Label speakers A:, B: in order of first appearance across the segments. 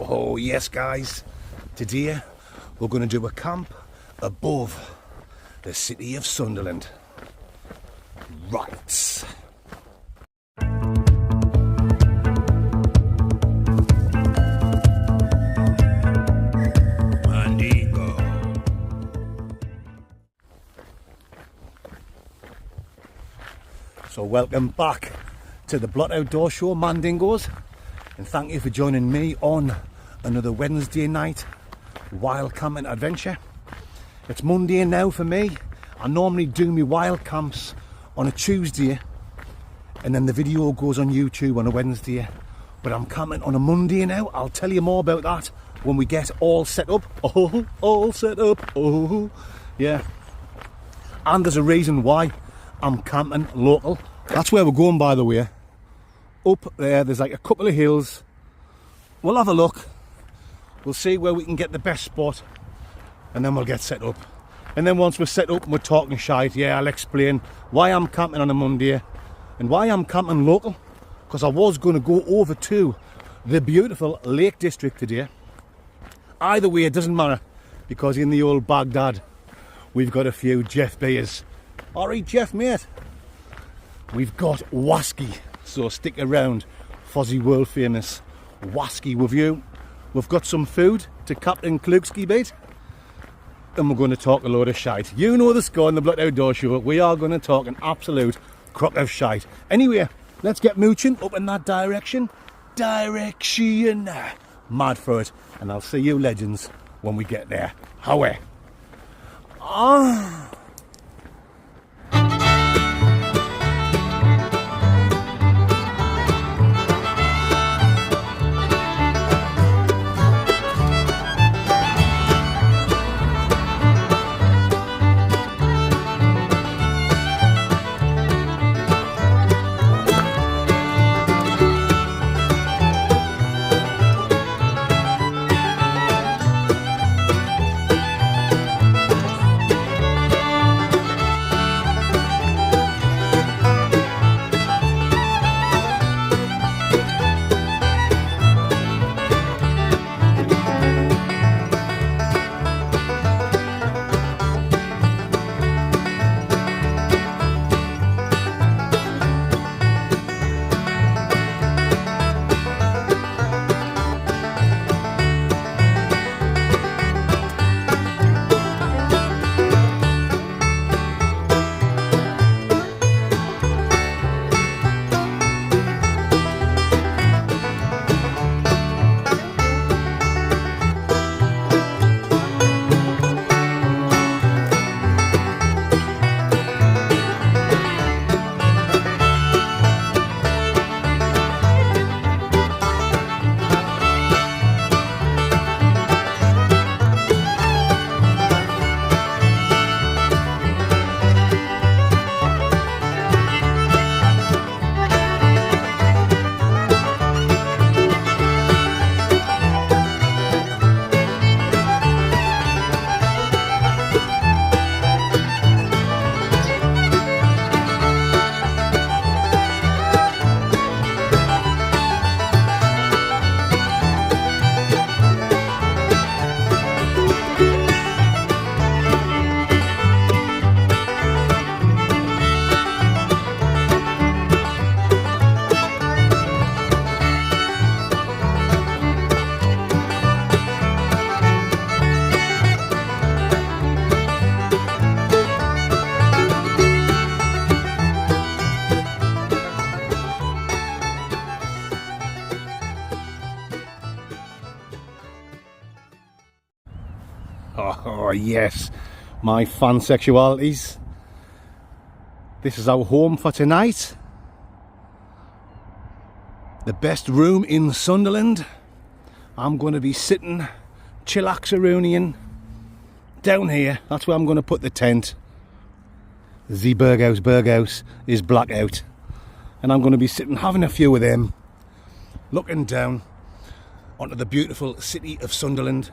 A: Oh yes guys, today we're going to do a camp above the city of Sunderland. Right. Mandingo. So welcome back to the Blot Outdoor Show, Mandingos, and thank you for joining me on another Wednesday night wild camping adventure. It's Monday now for me. I normally do my wild camps on a Tuesday and then the video goes on YouTube on a Wednesday, but I'm camping on a Monday now. I'll tell you more about that when we get all set up. Oh, all set up. Oh, yeah. And there's a reason why I'm camping local. That's where we're going, by the way. Up there, there's like a couple of hills. We'll have a look. We'll see where we can get the best spot, and then we'll get set up. And then once we're set up and we're talking shite, yeah, I'll explain why I'm camping on a Monday and why I'm camping local. Because I was going to go over to the beautiful Lake District today. Either way, it doesn't matter, because in the old Baghdad, we've got a few Jeff beers. Alright, Jeff, mate. We've got Wasky, so stick around for the world famous Wasky review. We've got some food to Captain Klukski beat, and we're going to talk a load of shite. You know the score on the Blot Outdoor Show. We are going to talk an absolute crock of shite. Anyway, let's get mooching up in that direction. Mad for it. And I'll see you legends when we get there. Howie. Ah. Oh yes, my fan sexualities. This is our home for tonight. The best room in Sunderland. I'm going to be sitting chillaxarooning down here. That's where I'm going to put the tent. The Berghouse is blackout, and I'm going to be sitting having a few of them, looking down onto the beautiful city of Sunderland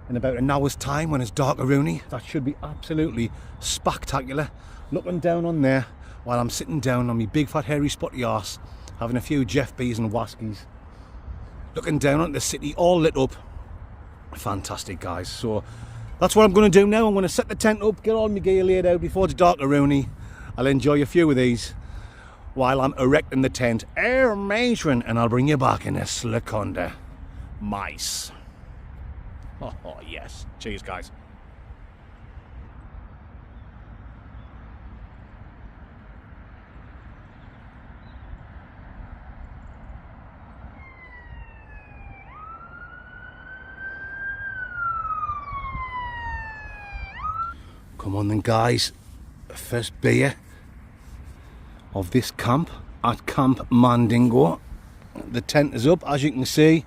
A: in about an hour's time when it's dark-a-rooney. That should be absolutely spectacular. Looking down on there while I'm sitting down on my big fat hairy spotty arse having a few Jeff B's and Waskies. looking down on the city, all lit up. Fantastic, guys. So that's what I'm going to do now. I'm going to set the tent up, get all my gear laid out before it's dark around. I'll enjoy a few of these while I'm erecting the tent. Amazing. And I'll bring you back in a Sleconda. Mice. Oh, yes. Cheers, guys. Come on then, guys. First beer of this camp at Camp Mandingo. The tent is up, as you can see.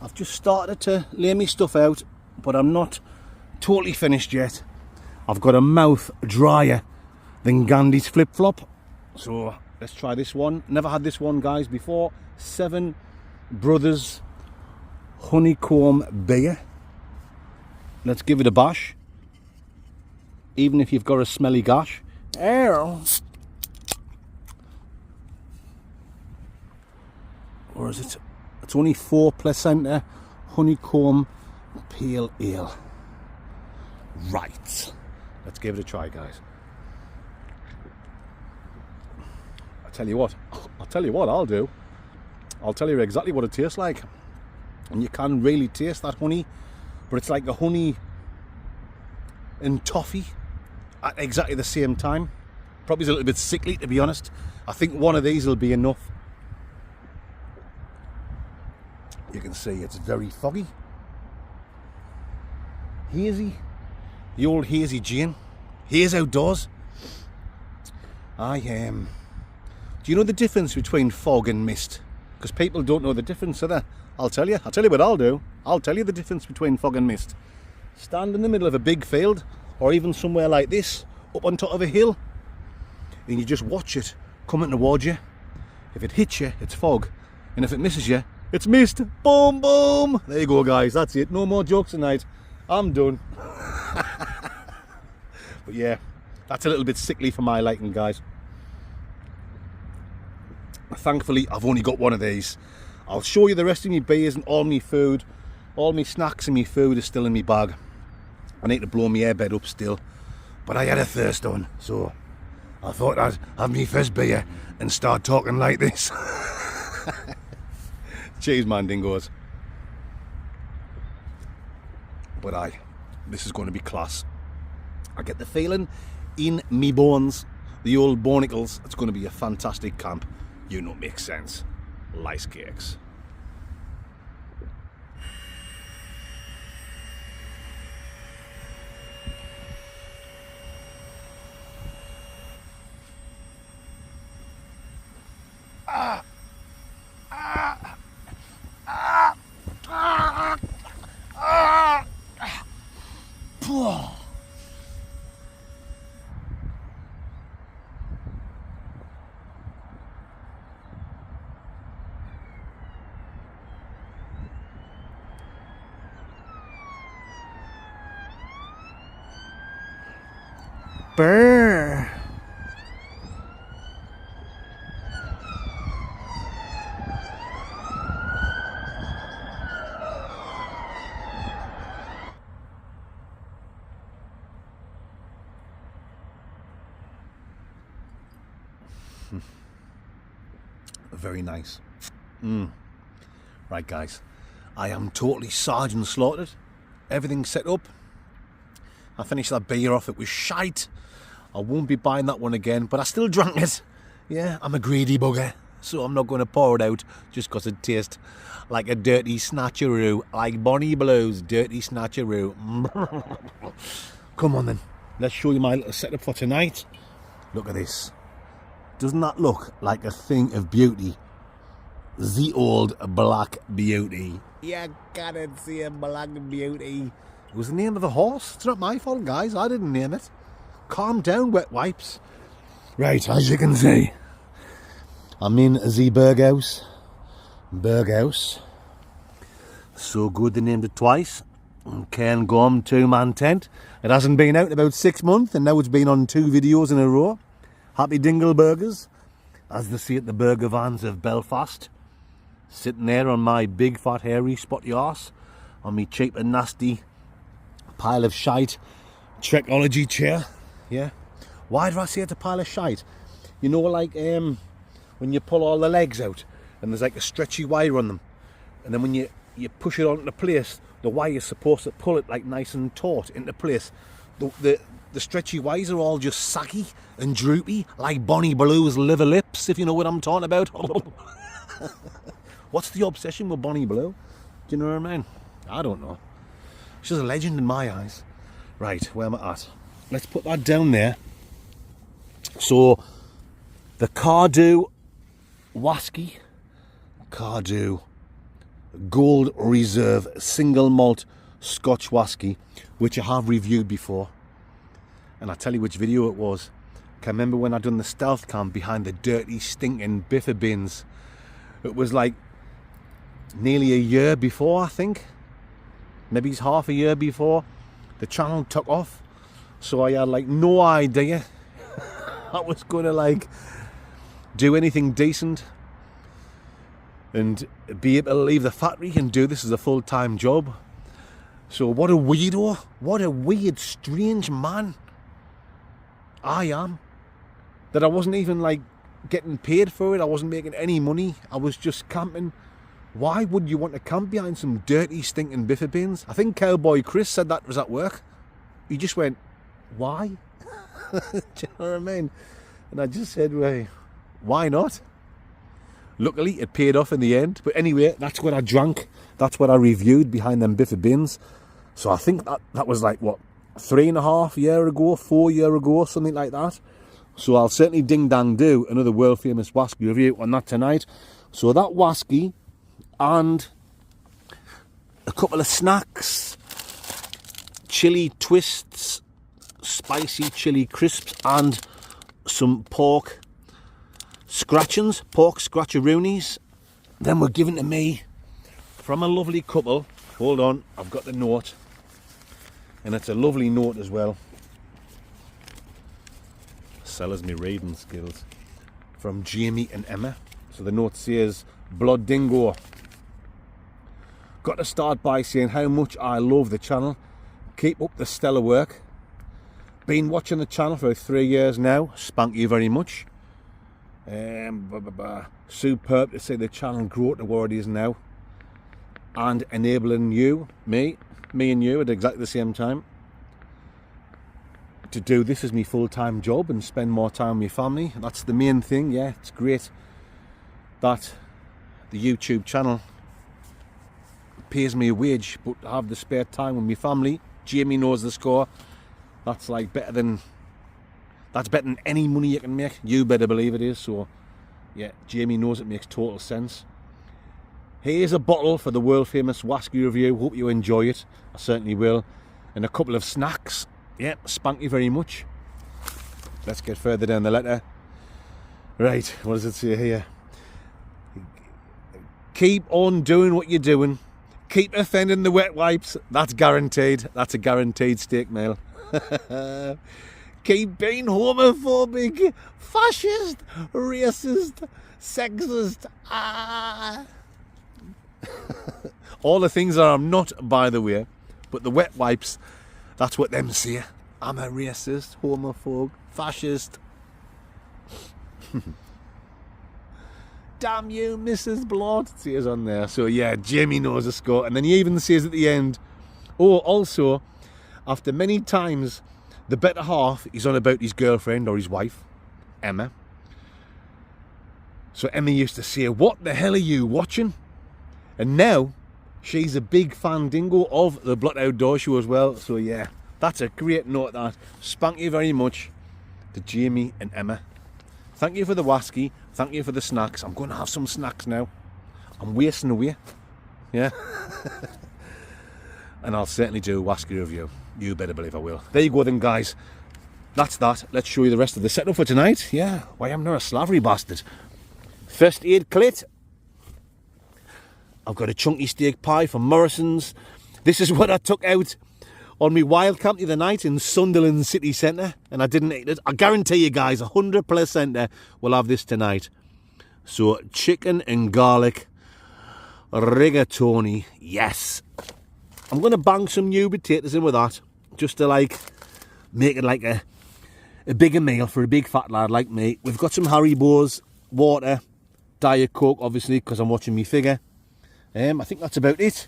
A: I've just started to lay my stuff out, but I'm not totally finished yet. I've got a mouth drier than Gandhi's flip-flop. So let's try this one. Never had this one, guys, before. Seven Brothers honeycomb beer. Let's give it a bash. Even if you've got a smelly gosh. Or is it? It's only 4% honeycomb pale ale. Right. Let's give it a try, guys. I'll tell you what I'll do. I'll tell you exactly what it tastes like. And you can really taste that honey, but it's like a honey and toffee at exactly the same time. Probably a little bit sickly, to be honest. I think one of these will be enough. You can see it's very foggy, hazy, the old hazy Jane, haze outdoors. Do you know the difference between fog and mist? Because people don't know the difference, so I'll tell you what I'll do. I'll tell you the difference between fog and mist. Stand in the middle of a big field, or even somewhere like this, up on top of a hill, and you just watch it coming towards you. If it hits you, it's fog, and if it misses you, it's mist. Boom, boom. There you go, guys. That's it. No more jokes tonight. I'm done. But yeah, that's a little bit sickly for my liking, guys. Thankfully, I've only got one of these. I'll show you the rest of my beers and all my food. All my snacks and my food is still in my bag. I need to blow my airbed up still, but I had a thirst on, so I thought I'd have my first beer and start talking like this. Cheers, Mandingos. But this is going to be class. I get the feeling in me bones, the old barnacles, it's going to be a fantastic camp. You know, makes sense. Lice cakes. Brr. Very nice. Right, guys, I am totally Sergeant Slaughtered. Everything's set up. I finished that beer off. It was shite. I won't be buying that one again, but I still drank it. Yeah, I'm a greedy bugger, so I'm not going to pour it out just because it tastes like a dirty snatcheroo, like Bonnie Blue's dirty snatcheroo. Come on then, let's show you my little setup for tonight. Look at this. Doesn't that look like a thing of beauty? The old Black Beauty. Yeah, can't see a Black Beauty. It was the name of the horse. It's not my fault, guys. I didn't name it. Calm down, wet wipes. Right, as you can see, I'm in the Berghaus. Berghaus. So good they named it twice. Cairn Gorm 2-man tent. It hasn't been out in about 6 months, and now it's been on 2 videos in a row. Happy Dingle Burgers, as they say at the burger vans of Belfast. sitting there on my big fat hairy spotty arse, on me cheap and nasty pile of shite Trekology chair. Yeah. Why do I say it's a pile of shite? You know, like when you pull all the legs out and there's like a stretchy wire on them, and then when you push it onto place, the wire is supposed to pull it like nice and taut into place. The stretchy wires are all just saggy and droopy, like Bonnie Blue's liver lips, if you know what I'm talking about. What's the obsession with Bonnie Blue? Do you know what I mean? I don't know. She's a legend in my eyes. Right, where am I at? Let's put that down there. So, the Cardew Whisky, Cardew Gold Reserve Single Malt Scotch Whisky, which I have reviewed before. And I'll tell you which video it was. I can remember when I done the stealth cam behind the dirty, stinking biffa bins. It was like nearly a year before, I think. Maybe it's half a year before the channel took off. So I had like no idea I was going to like do anything decent and be able to leave the factory and do this as a full-time job. So what a weirdo, what a weird, strange man I am, that I wasn't even like getting paid for it. I wasn't making any money. I was just camping. Why would you want to camp behind some dirty, stinking biffa bins? I think Cowboy Chris said that was at work. He just went, why? Do you know what I mean? And I just said, well, why not? Luckily, it paid off in the end. But anyway, that's what I drank. That's what I reviewed behind them biffa bins. So I think that was like, what, 3.5 years ago, 4 years ago, something like that. So I'll certainly ding dang do another world famous whisky review on that tonight. So that whisky and a couple of snacks, chili twists, spicy chili crisps, and some pork scratchings, pork scratcheroonies. Then were given to me from a lovely couple. Hold on, I've got the note. And it's a lovely note as well. Sellers me reading skills. From Jamie and Emma. So the note says, Blood Dingo. Got to start by saying how much I love the channel. Keep up the stellar work. Been watching the channel for 3 years now. Spank you very much. Superb to see the channel grow to where it is now. And enabling you, me and you at exactly the same time, to do this as my full-time job and spend more time with my family. That's the main thing. Yeah, it's great that the YouTube channel pays me a wage, but to have the spare time with my family, Jamie knows the score. That's like better than any money you can make. You better believe it is. So yeah, Jamie knows it makes total sense. Here's a bottle for the world famous whisky review. Hope you enjoy it. I certainly will. And a couple of snacks. Yeah, spank you very much. Let's get further down the letter. Right, what does it say here? Keep on doing what you're doing. Keep offending the wet wipes. That's guaranteed. That's a guaranteed steak mail. Keep being homophobic, fascist, racist, sexist. All the things that I'm not, by the way, but the wet wipes, that's what them say. I'm a racist, homophobe, fascist. Damn you, Mrs. Blood, it says on there. So yeah, Jamie knows the score. And then he even says at the end, oh, also, after many times, the better half is on about his girlfriend or his wife, Emma. So Emma used to say, what the hell are you watching? And now, she's a big fan dingo of the Blot Outdoor Show as well. So yeah, that's a great note that. Spank you very much to Jamie and Emma. Thank you for the whisky. Thank you for the snacks. I'm going to have some snacks now. I'm wasting away. Yeah. And I'll certainly do a whisky review. You better believe I will. There you go then, guys. That's that. Let's show you the rest of the setup for tonight. Yeah, why I'm not a slavery bastard. First aid kit. I've got a chunky steak pie from Morrison's. This is what I took out on my wild camp the other night in Sunderland city centre, and I didn't eat it. I guarantee you guys, 100% we'll have this tonight. So chicken and garlic rigatoni. Yes. I'm going to bang some new potatoes in with that, just to like make it like a bigger meal for a big fat lad like me. We've got some Haribo's, water, Diet Coke, obviously, because I'm watching me figure. I think that's about it.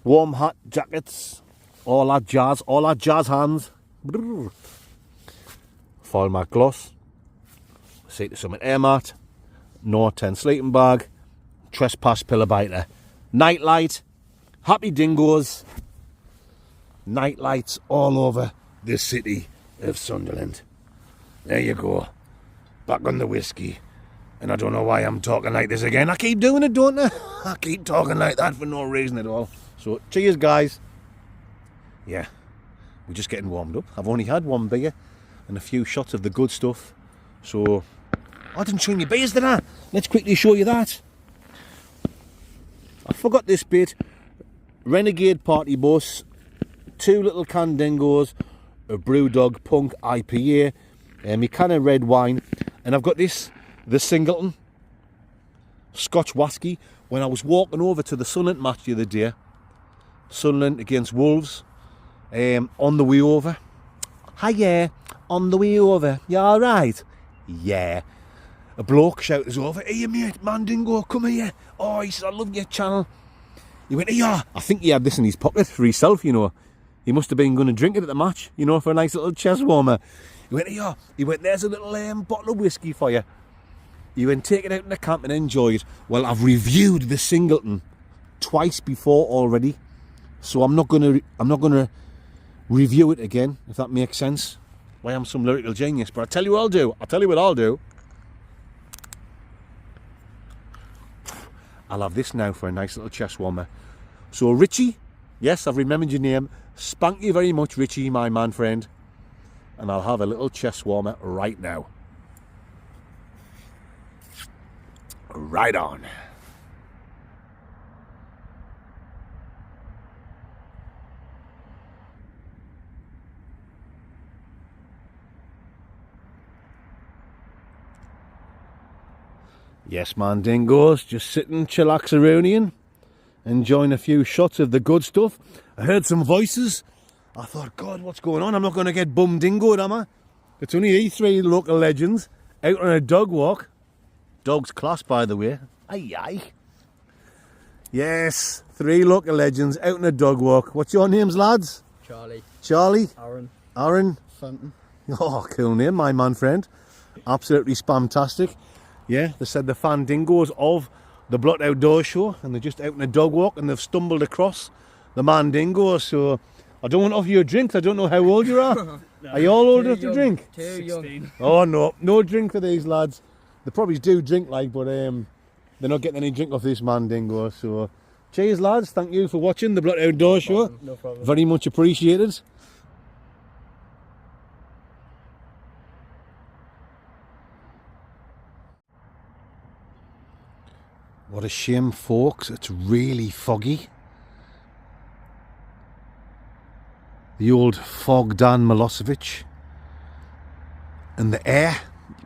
A: Warm hat, jackets, all that jazz hands. Brrr. Foil mat gloss. Say to some air mat. No 10 sleeping bag. Trespass pillar biter. Night light. Happy dingoes. Night lights all over the city of Sunderland. There you go. Back on the whiskey. And I don't know why I'm talking like this again. I keep doing it, don't I? I keep talking like that for no reason at all. So, cheers, guys. Yeah, we're just getting warmed up. I've only had one beer and a few shots of the good stuff. So, I didn't show you beers, did I? Let's quickly show you that. I forgot this bit. Renegade Party Bus, 2 little canned dingoes, a Brewdog Punk IPA, my can of red wine, and I've got this, the Singleton Scotch Whisky. When I was walking over to the Sunderland match the other day, Sunderland against Wolves, on the way over, hiya, on the way over, you alright? Yeah. A bloke shouted over, hey mate, Mandingo, come here. Oh, he said, I love your channel. He went, yeah. I think he had this in his pocket for himself, you know. He must have been going to drink it at the match, you know, for a nice little chest warmer. He went, yeah. He went, there's a little bottle of whiskey for you. He went, take it out in the camp and enjoy it. Well, I've reviewed the Singleton twice before already, so I'm not gonna review it again, if that makes sense. Why, I'm some lyrical genius, but I'll tell you what I'll do. I'll have this now for a nice little chest warmer. So Richie, yes, I've remembered your name. Spank you very much, Richie, my man friend. And I'll have a little chest warmer right now. Right on. Yes, man, dingoes, just sitting chillaxaronian, enjoying a few shots of the good stuff. I heard some voices. I thought, God, what's going on? I'm not going to get bum dingoed, am I? It's only these 3 local legends out on a dog walk. Dog's class, by the way. Aye, aye. Yes, 3 local legends out on a dog walk. What's your names, lads?
B: Charlie.
A: Charlie?
B: Aaron.
A: Fenton. Oh, cool name, my man friend. Absolutely spamtastic. Yeah, they said the fan dingoes of the Blot Outdoor Show, and they're just out on a dog walk and they've stumbled across the man dingoes. So I don't want to offer you a drink. I don't know how old you are. No, are you all old enough to drink?
B: Too young.
A: Oh no, no drink for these lads. They probably do drink, like, but they're not getting any drink off this man dingo. So cheers, lads. Thank you for watching the Blot Outdoor Show.
B: No problem.
A: Very much appreciated. What a shame, folks, it's really foggy. The old fog Dan Milosevic. And the air,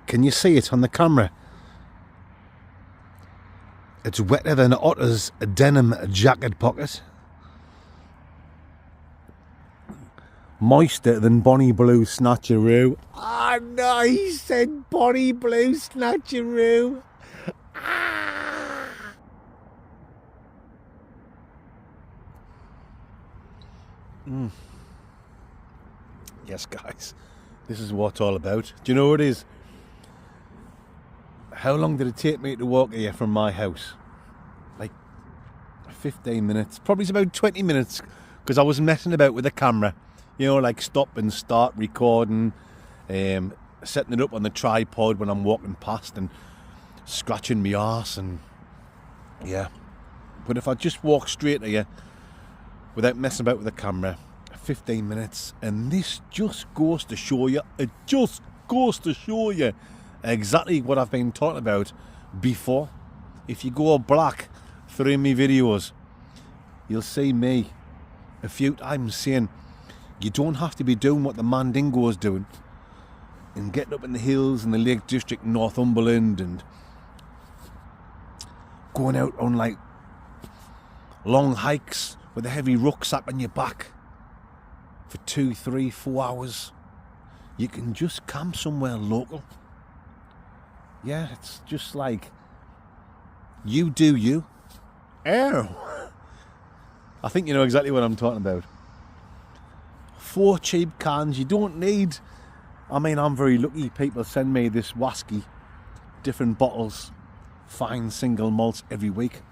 A: can you see it on the camera? It's wetter than Otter's denim jacket pocket. Moister than Bonnie Blue Snatcheroo. Ah, no, he said Bonnie Blue Snatcheroo. Yes, guys, this is what it's all about. Do you know what it is? How long did it take me to walk here from my house? Like 15 minutes. Probably it's about 20 minutes, because I was messing about with the camera. You know, like stop and start recording, setting it up on the tripod when I'm walking past and scratching my arse, and yeah. But if I just walk straight here without messing about with the camera, 15 minutes, and this just goes to show you, exactly what I've been talking about before. If you go back through my videos, you'll see me a few times saying you don't have to be doing what the Mandingo is doing and getting up in the hills in the Lake District, Northumberland, and going out on like long hikes with a heavy rucksack on your back for 2, 3, 4 hours. You can just camp somewhere local. Yeah, it's just like, you do you. Oh, I think you know exactly what I'm talking about. 4 cheap cans. You don't need, I mean, I'm very lucky. People send me this whisky, different bottles, fine single malts every week.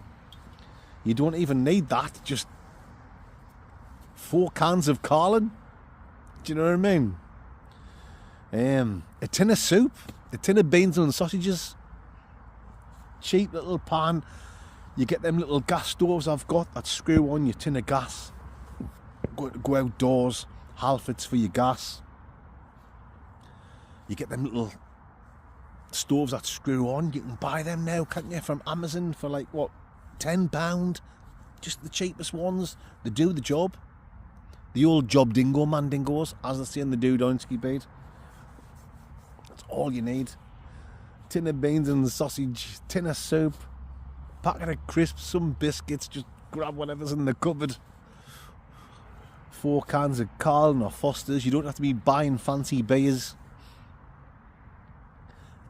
A: You don't even need that. Just 4 cans of Carlin. Do you know what I mean? A tin of soup, a tin of beans and sausages, cheap little pan. You get them little gas stoves I've got that screw on your tin of gas. Go outdoors, Halfords for your gas. You get them little stoves that screw on. You can buy them now, can't you, from Amazon for like, what, £10? Just the cheapest ones. They do the job. The old job dingo mandingos, as they say in the Dudonsky beat. That's all you need. Tin of beans and sausage, tin of soup, packet of crisps, some biscuits, just grab whatever's in the cupboard. 4 cans of Carlin or Foster's. You don't have to be buying fancy beers.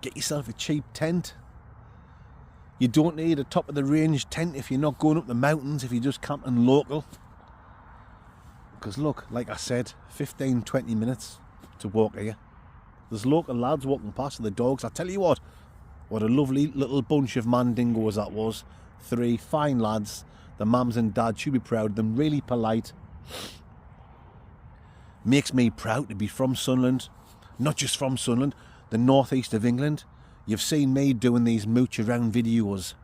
A: Get yourself a cheap tent. You don't need a top of the range tent if you're not going up the mountains, if you're just camping local. Because look, like I said, 15-20 minutes to walk here. There's local lads walking past with the dogs. I tell you what a lovely little bunch of mandingos that was. 3 fine lads. The mums and dads should be proud of them. Really polite. Makes me proud to be from Sunderland. Not just from Sunderland, the northeast of England. You've seen me doing these mooch around videos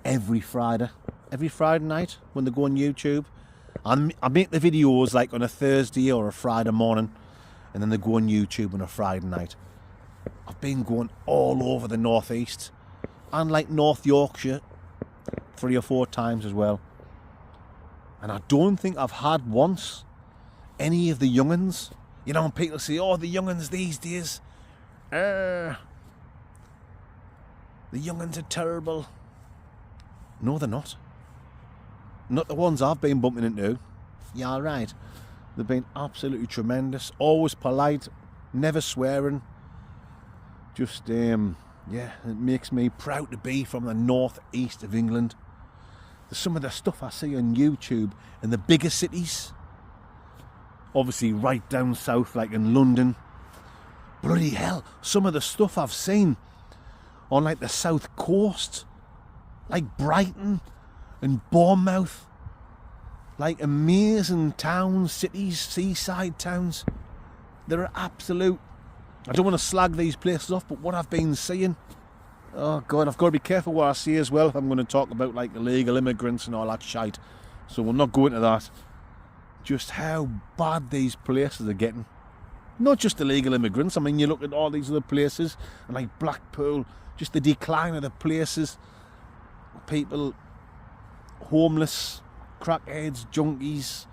A: every Friday night when they go on YouTube. I make the videos like on a Thursday or a Friday morning, and then they go on YouTube on a Friday night. I've been going all over the northeast and like North Yorkshire 3 or 4 times as well. And I don't think I've had once any of the young'uns. You know, when people say, oh, the young'uns these days, the young'uns are terrible. No, they're not. Not the ones I've been bumping into. Yeah, right. They've been absolutely tremendous. Always polite, never swearing. Just, yeah, it makes me proud to be from the northeast of England. There's some of the stuff I see on YouTube in the bigger cities. Obviously right down south, like in London. Bloody hell, some of the stuff I've seen on like the south coast, like Brighton and Bournemouth, like amazing towns, cities, seaside towns. They're absolute, I don't want to slag these places off, but what I've been seeing, oh God, I've got to be careful what I say as well if I'm going to talk about like illegal immigrants and all that shite. So we'll not go into that. Just how bad these places are getting. Not just illegal immigrants, I mean, you look at all these other places, and like Blackpool, just the decline of the places. People, homeless, crackheads, junkies.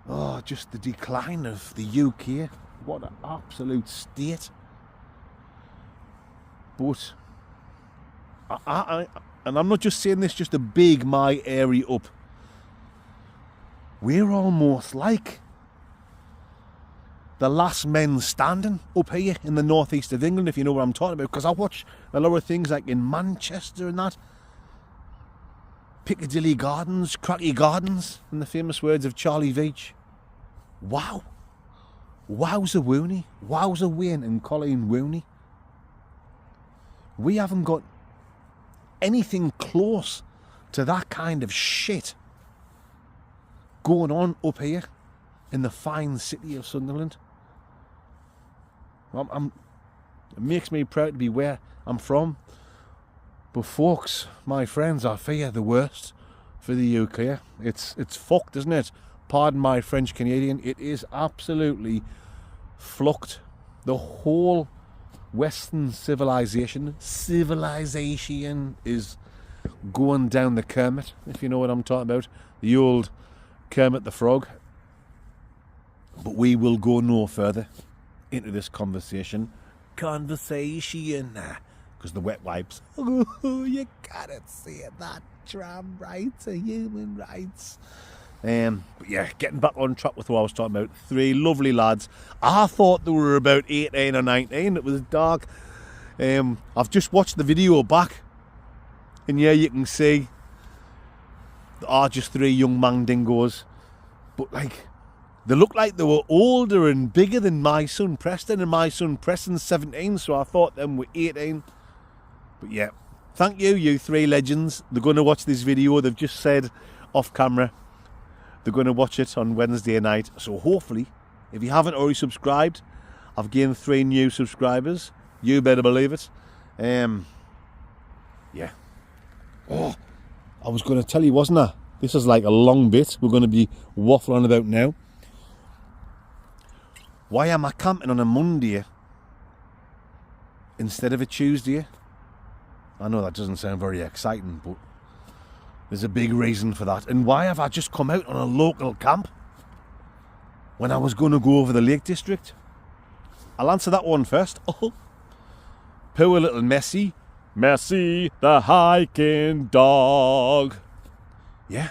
A: Oh, just the decline of the UK. What an absolute state. But, and I'm not just saying this just to big my area up. We're almost like the last men standing up here in the northeast of England, if you know what I'm talking about. Because I watch a lot of things like in Manchester and that. Piccadilly Gardens, Cracky Gardens, in the famous words of Charlie Veitch. Wow. Wowza Wooney. Wowza Wayne and Colleen Rooney. We haven't got anything close to that kind of shit going on up here in the fine city of Sunderland. It makes me proud to be where I'm from. But folks, my friends, I fear the worst for the UK. It's fucked, isn't it? Pardon my French Canadian. It is absolutely flucked. The whole Western civilization is going down the Kermit, if you know what I'm talking about. The old Kermit the Frog. But we will go no further into this conversation. because the wet wipes. Oh, you gotta see it, that tram rights are human rights. But yeah, getting back on track with what I was talking about. 3 lovely lads. I thought they were about 18 or 19. It was dark. I've just watched the video back, and yeah, you can see there are just 3 young mandingos, but like, they look like they were older and bigger than my son Preston, and my son Preston's 17, so I thought them were 18. But yeah, thank you, you 3 legends. They're going to watch this video. They've just said off camera they're going to watch it on Wednesday night. So hopefully, if you haven't already subscribed, I've gained 3 new subscribers. You better believe it. Yeah. Oh, I was going to tell you, wasn't I? This is like a long bit we're going to be waffling about now. Why am I camping on a Monday instead of a Tuesday? I know that doesn't sound very exciting, but there's a big reason for that. And why have I just come out on a local camp when I was going to go over the Lake District? I'll answer that one first. Oh, poor little Messi. Messi, the hiking dog. Yeah.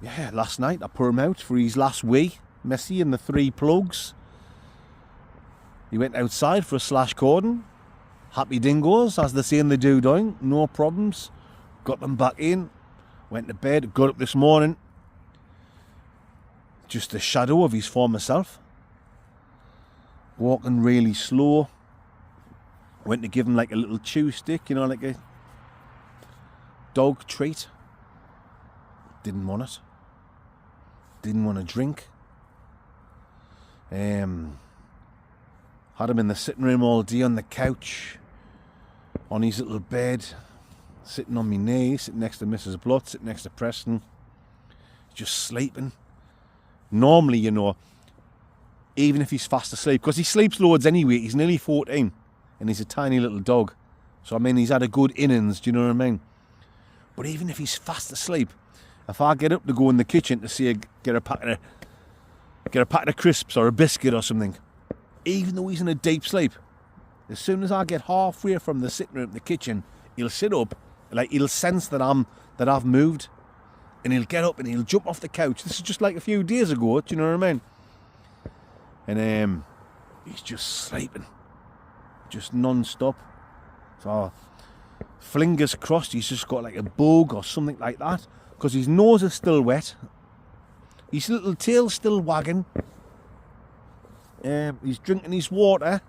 A: Yeah, last night I put him out for his last wee. Messi and the 3 plugs. He went outside for a slash cordon. Happy dingoes, as they say in the doing. No problems. Got them back in. Went to bed. Got up this morning. Just a shadow of his former self. Walking really slow. Went to give him like a little chew stick, you know, like a dog treat. Didn't want it. Didn't want to drink. Had him in the sitting room all day on the couch, on his little bed, sitting on my knee, sitting next to Mrs. Blutt, sitting next to Preston, just sleeping. Normally, you know, even if he's fast asleep, because he sleeps loads anyway, he's nearly 14, and he's a tiny little dog. So, I mean, he's had a good innings, do you know what I mean? But even if he's fast asleep, if I get up to go in the kitchen to see get a packet of crisps or a biscuit or something, even though he's in a deep sleep, as soon as I get halfway from the sitting room to the kitchen, he'll sit up, like he'll sense that I've moved, and he'll get up and he'll jump off the couch. This is just like a few days ago, do you know what I mean? And he's just sleeping, just non-stop. So fingers crossed he's just got like a bug or something like that, because his nose is still wet, his little tail's still wagging, he's drinking his water,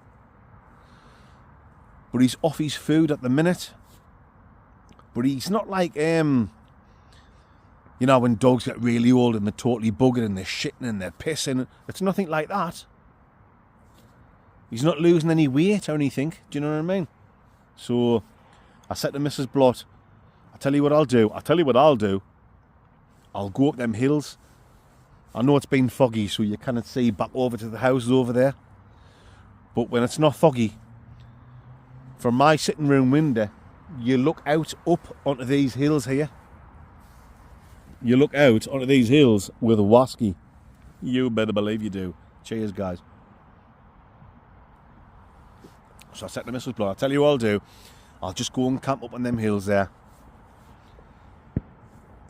A: but he's off his food at the minute. But he's not like, you know, when dogs get really old and they're totally buggered and they're shitting and they're pissing. It's nothing like that. He's not losing any weight or anything, do you know what I mean? So I said to Mrs. Blott, I'll tell you what I'll do. I'll go up them hills. I know it's been foggy, so you cannot see back over to the houses over there. But when it's not foggy, from my sitting room window, you look out up onto these hills here. You look out onto these hills with a wasky. You better believe you do. Cheers, guys. So I said to Mrs. Blott, I'll tell you what I'll do. I'll just go and camp up on them hills there.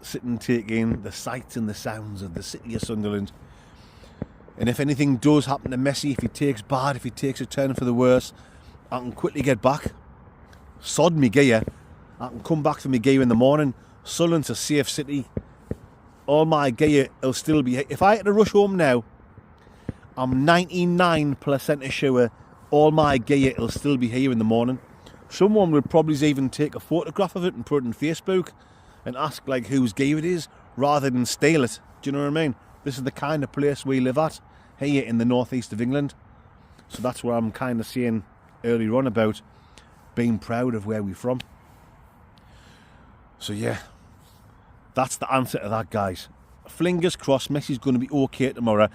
A: Sit and take in the sights and the sounds of the city of Sunderland. And if anything does happen to Messi, if he takes bad, if he takes a turn for the worse, I can quickly get back. Sod me gear. I can come back for me gear in the morning. Sunderland's a safe city. All my gear will still be here. If I had to rush home now, I'm 99% sure all my gear will still be here in the morning. Someone would probably even take a photograph of it and put it on Facebook and ask like whose gear it is, rather than steal it. Do you know what I mean? This is the kind of place we live at here in the northeast of England. So that's what I'm kind of saying earlier on about being proud of where we're from. So yeah, that's the answer to that, guys. Fingers crossed Messi's going to be okay tomorrow.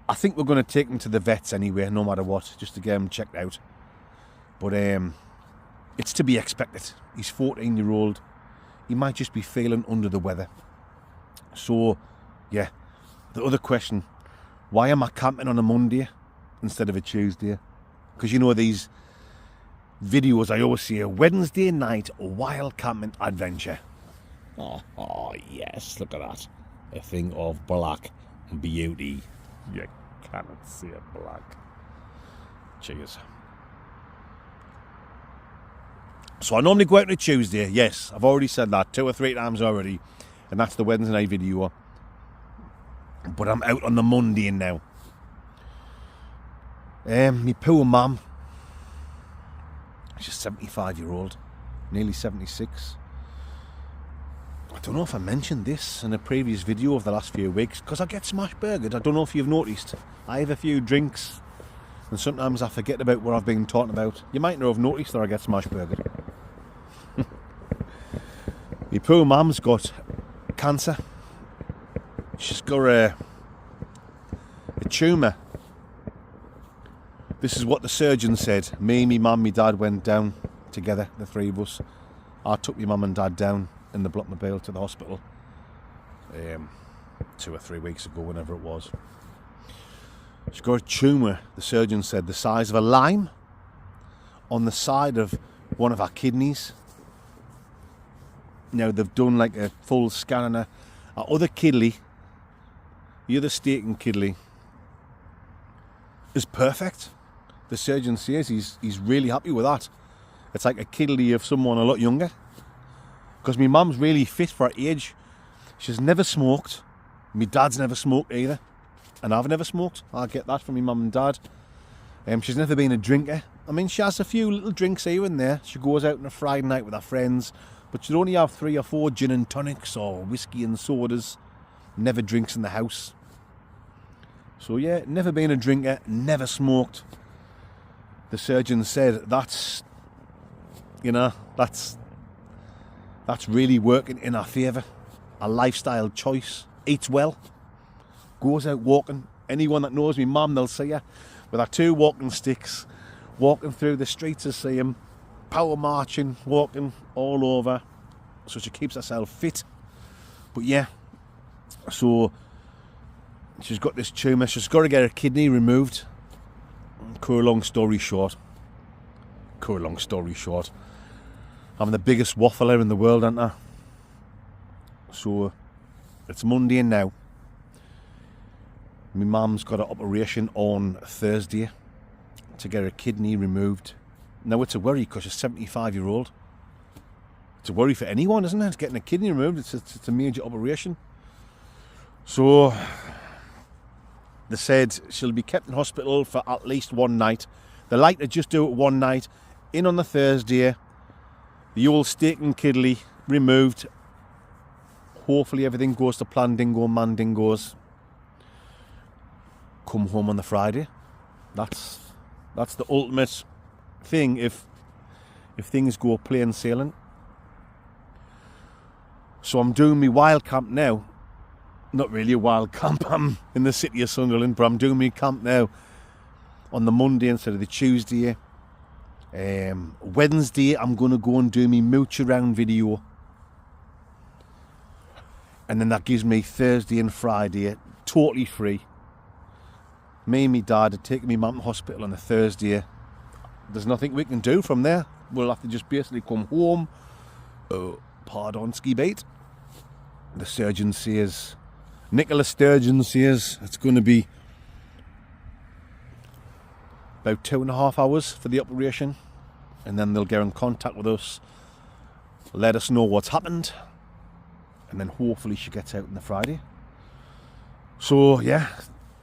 A: I think we're going to take him to the vets anyway, no matter what, just to get him checked out. But it's to be expected. He's 14-year-old. He might just be feeling under the weather. So yeah, the other question, why am I camping on a Monday instead of a Tuesday? Because you know these videos, I always say, a Wednesday night wild camping adventure. Oh, yes, look at that. A thing of black beauty. You cannot see it black. Cheers. So I normally go out on a Tuesday. Yes, I've already said that 2 or 3 times already. And that's the Wednesday night video. But I'm out on the Monday now. My poor mum. She's 75-year-old. Nearly 76. I don't know if I mentioned this in a previous video of the last few weeks, because I get smash burgered. I don't know if you've noticed. I have a few drinks and sometimes I forget about what I've been talking about. You might not have noticed that I get smash burgered. My poor mum's got cancer. She's got a tumour. This is what the surgeon said. Me, my mum, my dad went down together, the 3 of us. I took my mum and dad down in the Blockmobile to the hospital 2 or 3 weeks ago, whenever it was. She's got a tumour, the surgeon said, the size of a lime on the side of one of her kidneys. Now, they've done like a full scan on her other kidney. The other staking kidney is perfect. The surgeon says he's really happy with that. It's like a kidney of someone a lot younger. Because my mum's really fit for her age. She's never smoked. My dad's never smoked either. And I've never smoked. I get that from my mum and dad. She's never been a drinker. I mean, she has a few little drinks here and there. She goes out on a Friday night with her friends. But she'd only have 3 or 4 gin and tonics or whiskey and sodas. Never drinks in the house. So yeah, never been a drinker, never smoked. The surgeon said that's really working in our favour. A lifestyle choice. Eats well. Goes out walking. Anyone that knows me, mum, they'll see her with her 2 walking sticks, walking through the streets of Siam, power marching, walking all over. So she keeps herself fit. But yeah, so she's got this tumour. She's got to get her kidney removed. Cut a long story short. I'm the biggest waffler in the world, aren't I? So it's Monday now. My mum's got an operation on Thursday to get her kidney removed. Now it's a worry because she's 75-year-old. It's a worry for anyone, isn't it? Getting a kidney removed, it's a major operation. So they said she'll be kept in hospital for at least 1 night. They like to just do it 1 night. In on the Thursday, the old steak and kidney removed. Hopefully everything goes to plan, dingo, man dingoes. Come home on the Friday. That's the ultimate thing if things go plain sailing. So I'm doing my wild camp now. Not really a wild camp, I'm in the city of Sunderland, but I'm doing my camp now on the Monday instead of the Tuesday. Wednesday I'm going to go and do my mooch around video. And then that gives me Thursday and Friday totally free. Me and my dad are taking me mum to hospital on a Thursday. There's nothing we can do from there. We'll have to just basically come home. Pardon, ski bait. The surgeon says, Nicholas Sturgeon says it's going to be about 2.5 hours for the operation. And then they'll get in contact with us, let us know what's happened. And then hopefully she gets out on the Friday. So yeah,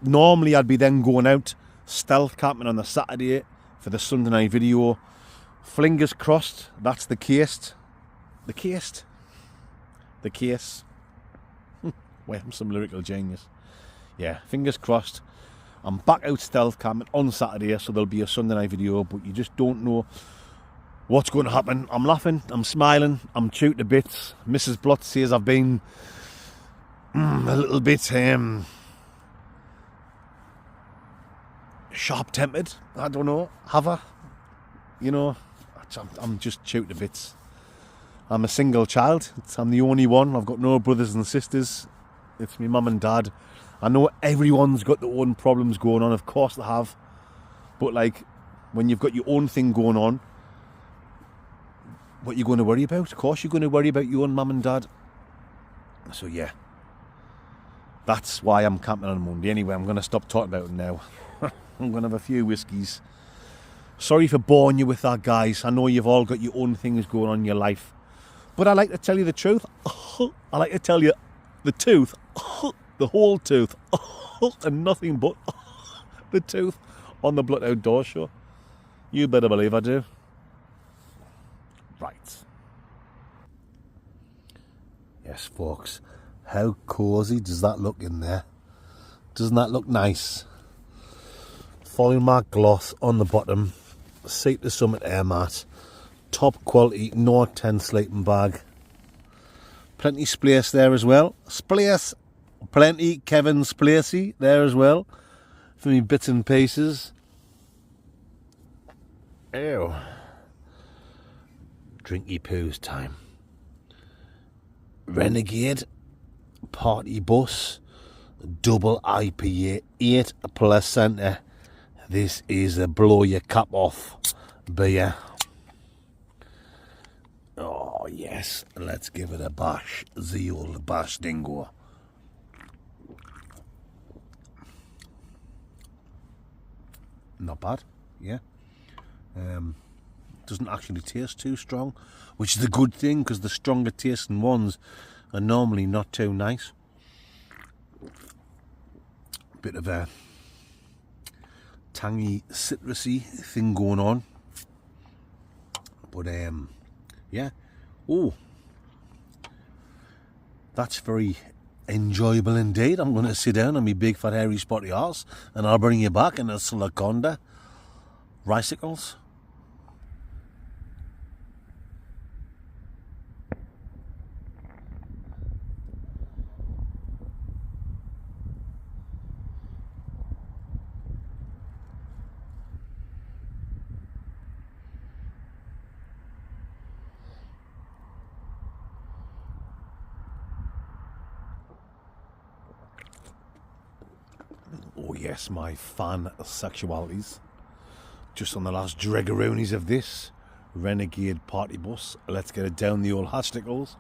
A: normally I'd be then going out stealth camping on the Saturday for the Sunday night video. Fingers crossed, that's the case. The case. Wait, I'm some lyrical genius. Yeah, fingers crossed. I'm back out stealth camping on Saturday, so there'll be a Sunday night video, but you just don't know what's going to happen. I'm laughing, I'm smiling, I'm chewed to bits. Mrs. Blott says I've been a little bit sharp-tempered. I don't know, have I? You know, I'm just chewed to bits. I'm a single child. I'm the only one. I've got no brothers and sisters. It's my mum and dad. I know everyone's got their own problems going on. Of course they have. But like, when you've got your own thing going on, what you're going to worry about. Of course, you're going to worry about your own mum and dad. So yeah, that's why I'm camping on Monday. Anyway, I'm going to stop talking about it now. I'm going to have a few whiskies. Sorry for boring you with that, guys. I know you've all got your own things going on in your life. But I like to tell you the truth. I like to tell you the tooth, the whole tooth, and nothing but the tooth on the Blood Outdoor Show. You better believe I do. Right. Yes, folks. How cosy does that look in there? Doesn't that look nice? Following my gloss on the bottom. Seat to Summit air mat. Top quality, no 10 sleeping bag. Plenty splace there as well. Splace. Plenty Kevin Splacey there as well. For me bits and pieces. Ew. Drinky poos time. Renegade Party Bus Double IPA 8%. This is a blow your cap off beer. Oh yes, let's give it a bash. The old bash dingo. Not bad, yeah. Doesn't actually taste too strong, which is a good thing because the stronger tasting ones are normally not too nice. Bit of a tangy, citrusy thing going on, but yeah. Oh, that's very enjoyable indeed. I'm going to sit down on my big fat hairy spotty arse and I'll bring you back in a Sulaconda Ricicles. Oh yes, my fan sexualities. Just on the last dregaroonies of this Renegade Party Bus. Let's get it down the old hasticles.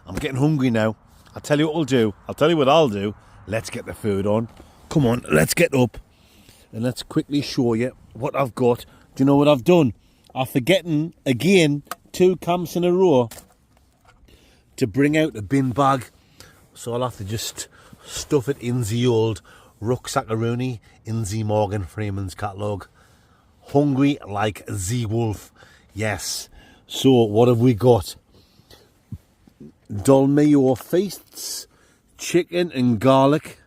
A: I'm getting hungry now. I'll tell you what we'll do. I'll tell you what I'll do. Let's get the food on. Come on, let's get up. And let's quickly show you what I've got. Do you know what I've done? I'm forgetting, again, 2 camps in a row to bring out a bin bag. So I'll have to just stuff it in the old rucksackaroonie in the Morgan Freeman's catalogue. Hungry like the wolf. Yes. So what have we got? Dolmio feasts, chicken and garlic,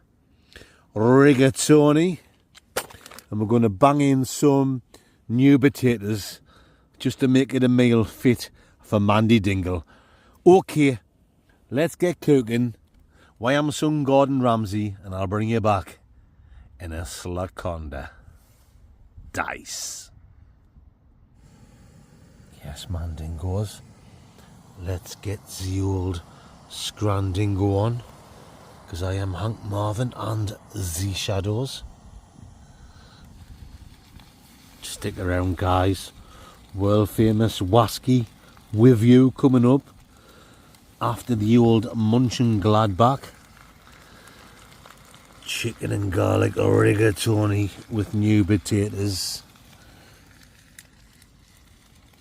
A: rigatoni, and we're going to bang in some new potatoes just to make it a meal fit for Mandy Dingle. Okay, let's get cooking. Why I'm son Gordon Ramsay, and I'll bring you back in a Slaconda dice. Yes, Mandingos. Let's get the old Scrandingo on, because I am Hank Marvin and the Shadows. Stick around, guys. World famous Wasky with you coming up after the old Munchin Gladbach. Chicken and garlic rigatoni with new potatoes.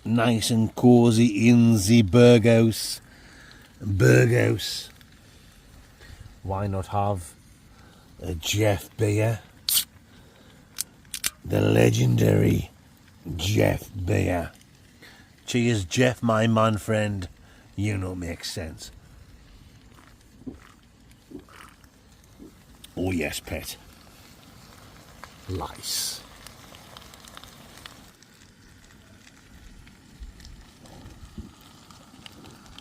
A: Nice and cosy in the Burghouse. Why not have a Jeff beer? The legendary Jeff beer. Cheers, Jeff, my man friend. You know, makes sense. Oh yes, pet. Lice.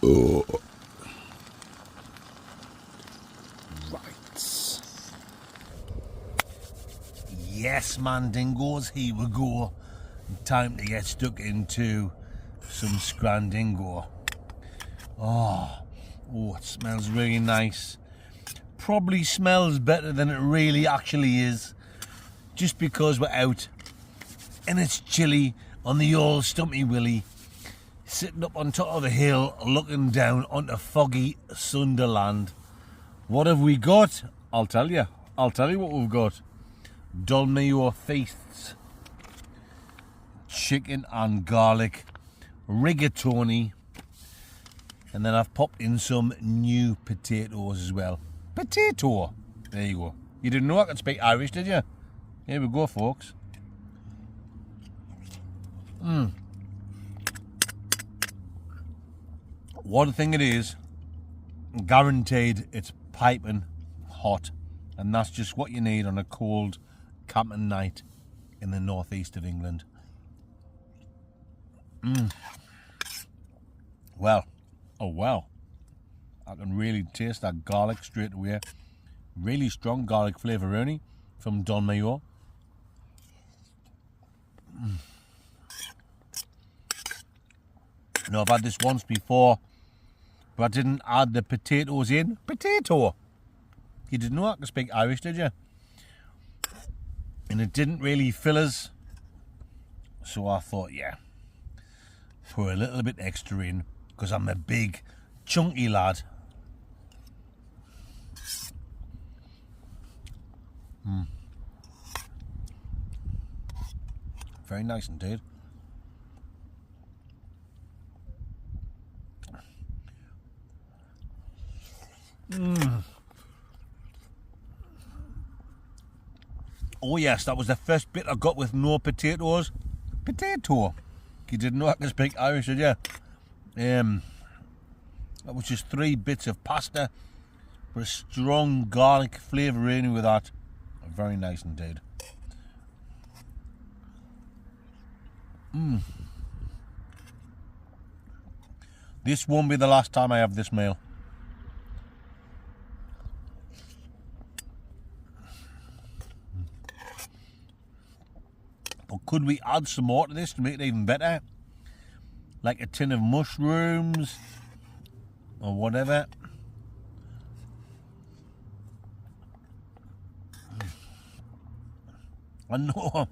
A: Oh. Right. Yes, Mandingos, here we go. Time to get stuck into some Scrandingo. Oh,
C: Oh, it smells really nice. Probably smells better than it really actually is. Just because we're out and it's chilly on the old Stumpy Willie, sitting up on top of a hill looking down onto foggy Sunderland. What have we got? I'll tell you what we've got. Dolmayo feasts, chicken and garlic, rigatoni, and then I've popped in some new potatoes as well. Potato! There you go. You didn't know I could speak Irish, did you? Here we go, folks. One thing it is, guaranteed it's piping hot, and that's just what you need on a cold camping night in the northeast of England. Well, I can really taste that garlic straight away. Really strong garlic flavouroni from Dolmayo. Now, I've had this once before, but I didn't add the potatoes in. Potato! You didn't know I could speak Irish, did you? And it didn't really fill us. So I thought, yeah, pour a little bit extra in, because I'm a big, chunky lad. Very nice indeed. Oh yes, that was the first bit I got with no potatoes. Potato. You didn't know I could speak Irish, did you? That was just 3 bits of pasta with a strong garlic flavour in with that. Very nice indeed. This won't be the last time I have this meal. But could we add some more to this to make it even better? Like a tin of mushrooms or whatever. I know,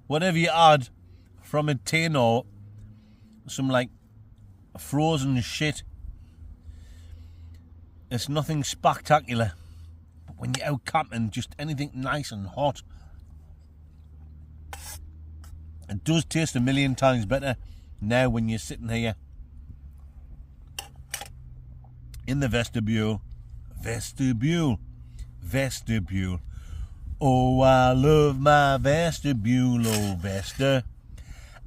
C: whatever you add from a tin or some like frozen shit, it's nothing spectacular. But when you're out camping, just anything nice and hot, it does taste a million times better now when you're sitting here in the vestibule. Oh, I love my vestibule, oh Vesta.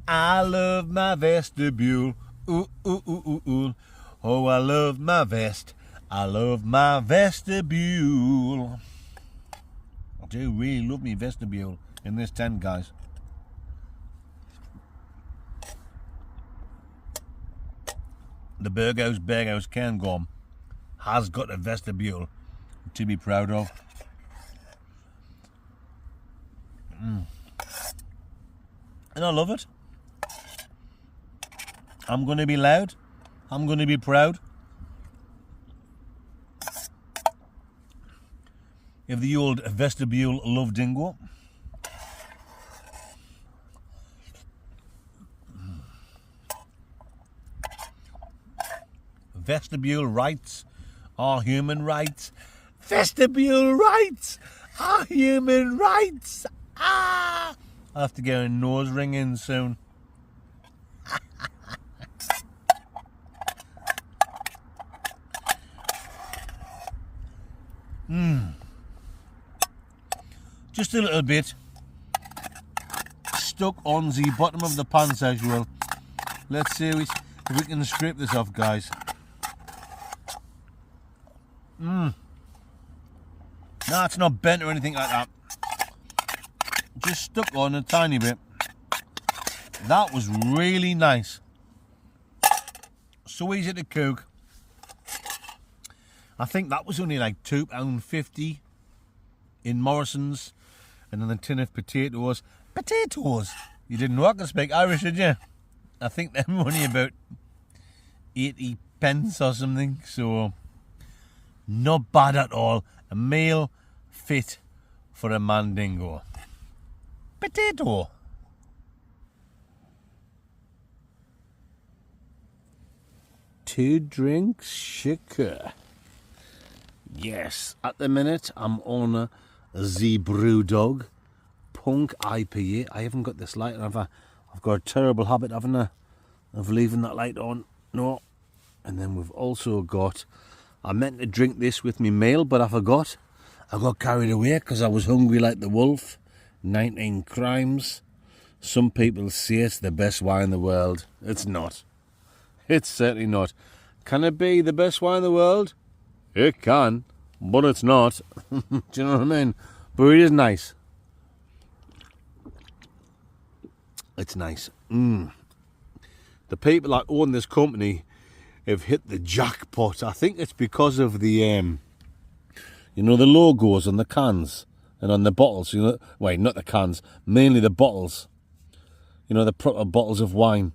C: I love my vestibule. Ooh, ooh, ooh, ooh, ooh. Oh, I love my vest. I love my vestibule. I do really love me vestibule in this tent, guys. The Burghouse Cairngorm has got a vestibule to be proud of. And I love it. I'm going to be loud. I'm going to be proud. Of the old vestibule love dingo. Vestibule rights are human rights. Vestibule rights are human rights. Ah! I'll have to get a nose ring in soon. Just a little bit stuck on the bottom of the pan as well. Let's see if we can scrape this off, guys. No, it's not bent or anything like that. Just stuck on a tiny bit. That was really nice. So easy to cook. I think that was only like £2.50 in Morrison's. And then a tin of potatoes. Potatoes! You didn't know I could speak Irish, did you? I think they're only about 80p pence or something. So not bad at all. A meal fit for a mandingo. Potato. Two drinks, sugar. Yes, at the minute I'm on a Brewdog Punk IPA. I haven't got this light on. I've got a terrible habit, haven't I, of leaving that light on. No. And then we've also got, I meant to drink this with me meal, but I forgot. I got carried away because I was hungry like the wolf. 19 Crimes. Some people say it's the best wine in the world. It's not. It's certainly not. Can it be the best wine in the world? It can, but it's not. Do you know what I mean? But it is nice. It's nice. The people that own this company have hit the jackpot. I think it's because of the, you know, the logos on the cans and on the bottles. You know, wait, not the cans, mainly the bottles. You know, the proper bottles of wine.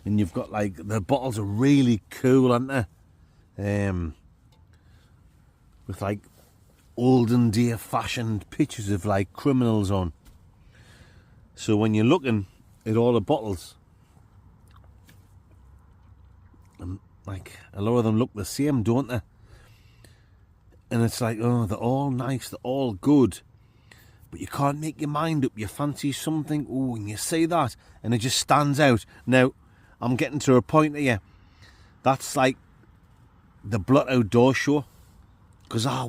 C: And you've got, like, the bottles are really cool, aren't they? With, like, olden day fashioned pictures of, like, criminals on. So when you're looking at all the bottles, like, a lot of them look the same, don't they? And it's like, oh, they're all nice, they're all good. But you can't make your mind up. You fancy something, oh, and you say that, and it just stands out. Now, I'm getting to a point here. That's like the Blot Outdoor Show. Because I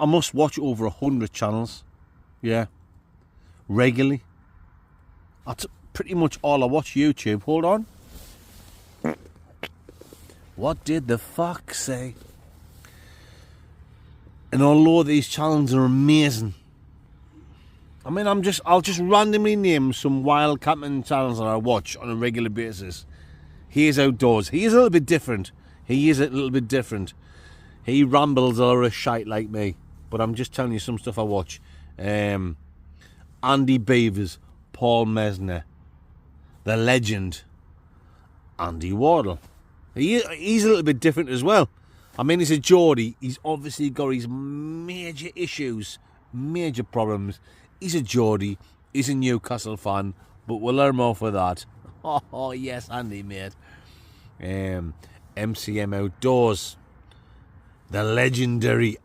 C: must watch over 100 channels. Yeah. Regularly. That's pretty much all I watch YouTube. Hold on. What did the fuck say? And although these channels are amazing, I mean, I'll just randomly name some wild camping channels that I watch on a regular basis. Here's Outdoors. He is a little bit different. He rambles a lot of shite like me. But I'm just telling you some stuff I watch. Andy Beavers, Paul Mesner, the legend, Andy Wardle. He's a little bit different as well. I mean, he's a Geordie. He's obviously got his major issues, major problems. He's a Geordie. He's a Newcastle fan, but we'll learn more for that. Oh yes, Andy, mate. MCM Outdoors. The legendary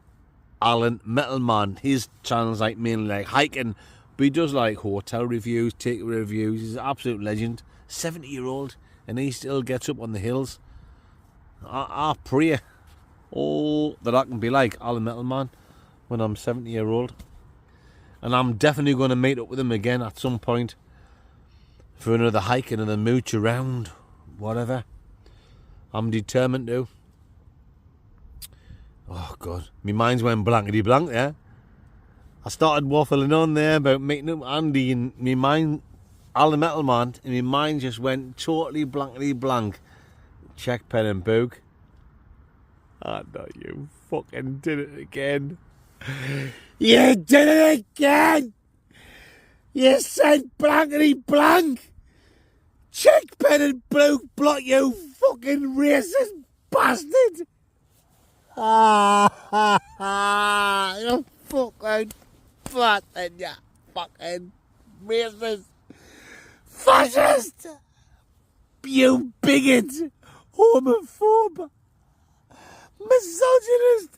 C: Alan Metalman. His channel's like mainly like hiking, but he does like hotel reviews, take reviews. He's an absolute legend. 70-year-old, and he still gets up on the hills. I pray, that I can be like Alan Metalman when I'm 70-year-old. And I'm definitely going to meet up with him again at some point for another hike and another mooch around, whatever. I'm determined to. Oh, God. My mind's went blankety blank there. I started waffling on there about meeting up with Andy, and my mind, Alan Metalman, and my mind just went totally blankety blank. Check pen and book. Oh, no, you fucking did it again. You did it again! You said blankety blank! Check pen and blot, you fucking racist bastard! You fucking bastard, you fucking racist fascist! You bigot! Homophobe! Misogynist!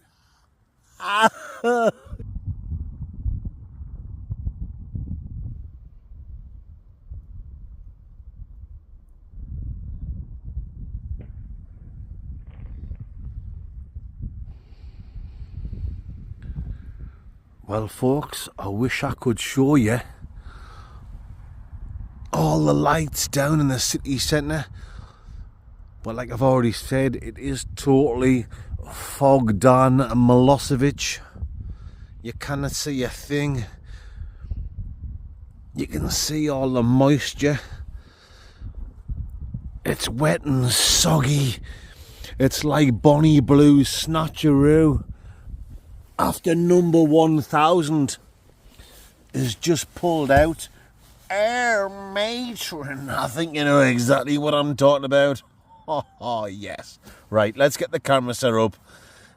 C: Well, folks, I wish I could show you all the lights down in the city centre, but like I've already said, it is totally fogged on Milosevic. You cannot see a thing. You can see all the moisture. It's wet and soggy. It's like Bonnie Blue's Snatcheroo after number 1000 is just pulled out. Matron, I think you know exactly what I'm talking about. Oh, yes. Right, let's get the camera set up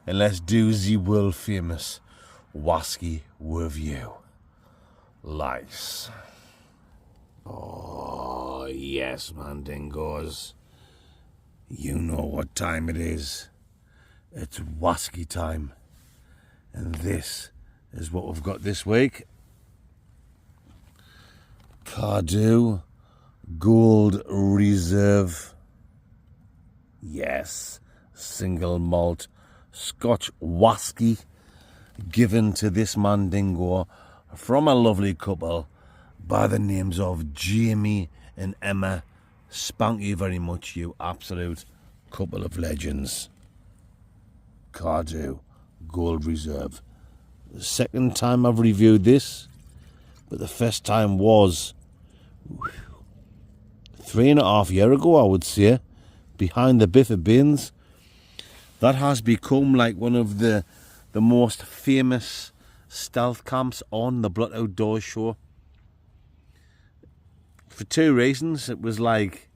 C: and let's do the world famous Wasky review. Lice. Oh, yes, Mandingos. You know what time it is. It's Wasky time. And this is what we've got this week. Cardew Gold Reserve. Yes, single malt Scotch Wasky given to this Mandingo from a lovely couple by the names of Jamie and Emma. Spank you very much, you absolute couple of legends. Cardew Gold Reserve. The second time I've reviewed this, but the first time was 3.5 years ago, I would say, behind the Biffa Bins. That has become like one of the most famous stealth camps on the Blood Outdoors show. For two reasons. It was like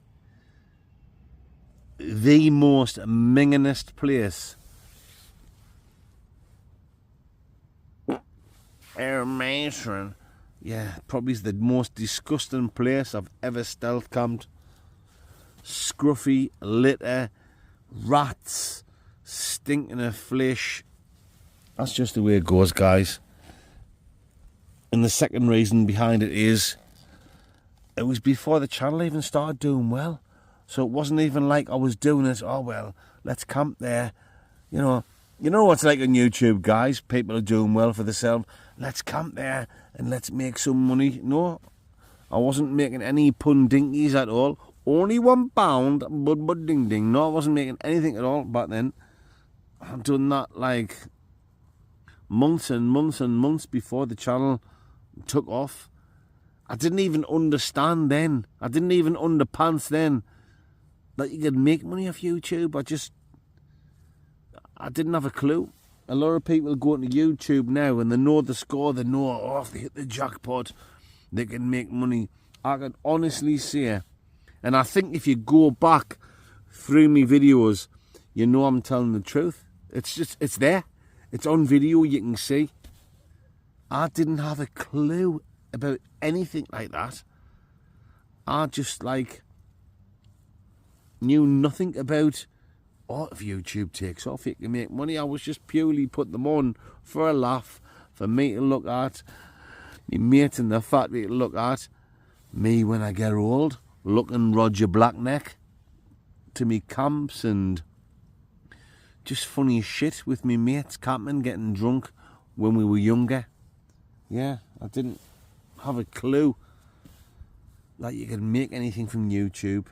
C: the most mingingest place. Air Mason. Yeah, probably the most disgusting place I've ever stealth camped. Scruffy, litter, rats, stinking of flesh. That's just the way it goes, guys. And the second reason behind it is, it was before the channel even started doing well. So it wasn't even like I was doing it, oh well, let's camp there. You know what's like on YouTube, guys. People are doing well for themselves. Let's camp there and let's make some money. No, I wasn't making any pun dinkies at all. Only £1, but ding ding. No, I wasn't making anything at all back then. I've done that like months and months and months before the channel took off. I didn't even understand then. I didn't even underpants then that you could make money off YouTube. I didn't have a clue. A lot of people go into YouTube now and they know the score. They know, oh, if they hit the jackpot, they can make money. I can honestly say, and I think if you go back through me videos, you know I'm telling the truth. It's there. It's on video, you can see. I didn't have a clue about anything like that. I just knew nothing about, oh, if YouTube takes off, you can make money. I was just purely put them on for a laugh, for me to look at, me mate and the fatty to look at, me when I get old, looking Roger Blackneck to me camps and just funny shit with me mates camping, getting drunk when we were younger. Yeah, I didn't have a clue that you could make anything from YouTube.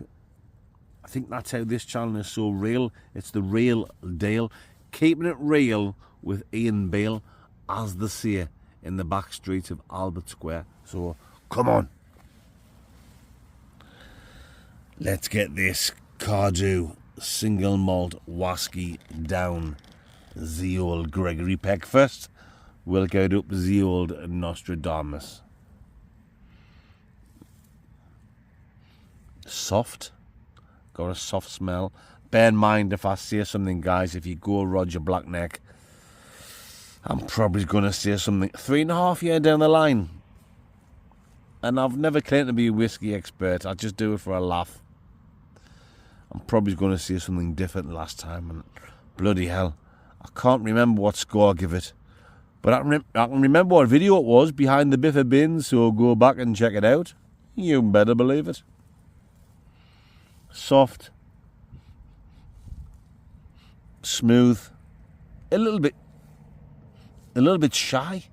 C: I think that's how this channel is so real. It's the real deal. Keeping it real with Ian Bale, as they say in the back streets of Albert Square. So, come on. Let's get this Cardew single malt Wasky down the old Gregory Peck first. We'll go up the old Nostradamus. Soft. Got a soft smell. Bear in mind, if I say something, guys, if you go Roger Blackneck, I'm probably going to say something 3.5 years down the line. And I've never claimed to be a whiskey expert. I just do it for a laugh. I'm probably going to say something different last time. And bloody hell, I can't remember what score I give it. But I can remember what video it was, behind the Biffa Bins, so go back and check it out. You better believe it. Soft, smooth, a little bit shy.